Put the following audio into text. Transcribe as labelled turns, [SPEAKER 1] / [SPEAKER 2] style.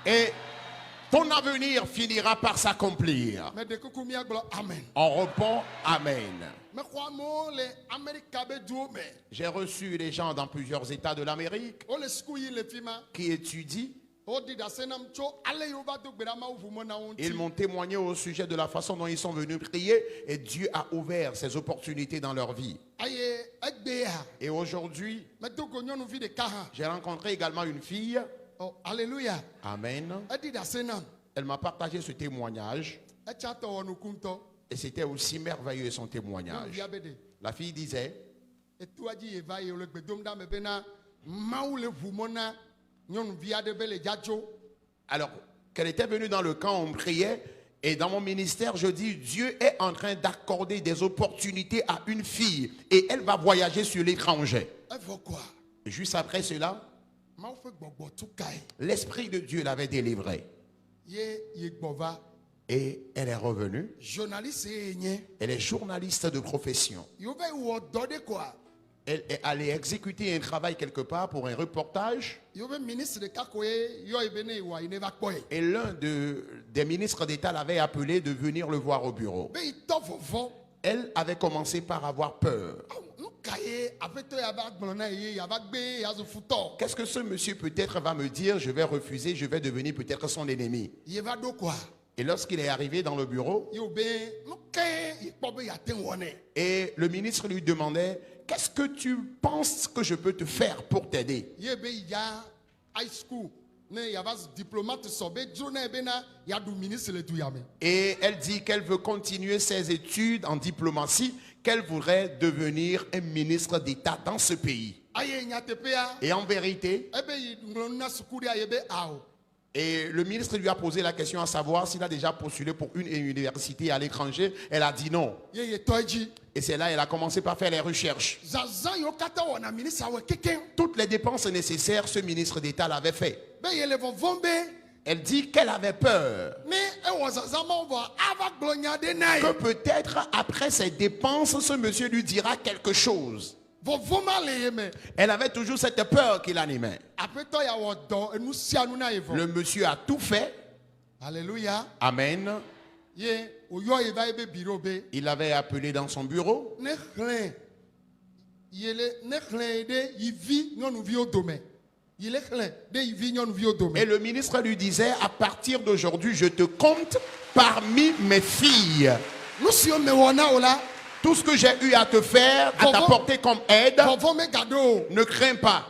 [SPEAKER 1] Et ton avenir finira par s'accomplir. On répond Amen. J'ai reçu des gens dans plusieurs États de l'Amérique qui étudient. Ils m'ont témoigné au sujet de la façon dont ils sont venus prier et Dieu a ouvert ces opportunités dans leur vie. Et aujourd'hui, j'ai rencontré également une fille.
[SPEAKER 2] Oh, alléluia.
[SPEAKER 1] Amen. Elle m'a partagé ce témoignage. Et c'était aussi merveilleux son témoignage. La fille disait, alors qu'elle était venue dans le camp, on priait. Et dans mon ministère, je dis, Dieu est en train d'accorder des opportunités à une fille. Et elle va voyager sur l'étranger. Juste après cela, l'Esprit de Dieu l'avait délivrée. Et elle est revenue. Elle est journaliste de profession. Elle est allée exécuter un travail quelque part pour un reportage. Et l'un des ministres d'État l'avait appelé de venir le voir au bureau. Elle avait commencé par avoir peur. Qu'est-ce que ce monsieur peut-être va me dire? Je vais refuser, je vais devenir peut-être son ennemi. Et lorsqu'il est arrivé dans le bureau, et le ministre lui demandait, qu'est-ce que tu penses que je peux te faire pour t'aider? Et elle dit qu'elle veut continuer ses études en diplomatie, qu'elle voudrait devenir un ministre d'État dans ce pays. Et en vérité, et le ministre lui a posé la question à savoir s'il a déjà postulé pour une université à l'étranger. Elle a dit non. Et c'est là qu'elle a commencé par faire les recherches. Toutes les dépenses nécessaires, ce ministre d'État l'avait fait. Elle dit qu'elle avait peur. Que peut-être après ses dépenses, ce monsieur lui dira quelque chose. Elle avait toujours cette peur qui l'animait. Le monsieur a tout fait.
[SPEAKER 2] Alléluia.
[SPEAKER 1] Amen. Il avait appelé dans son bureau. Et le ministre lui disait, à partir d'aujourd'hui, je te compte parmi mes filles. Tout ce que j'ai eu à te faire, à t'apporter comme aide, ne crains pas.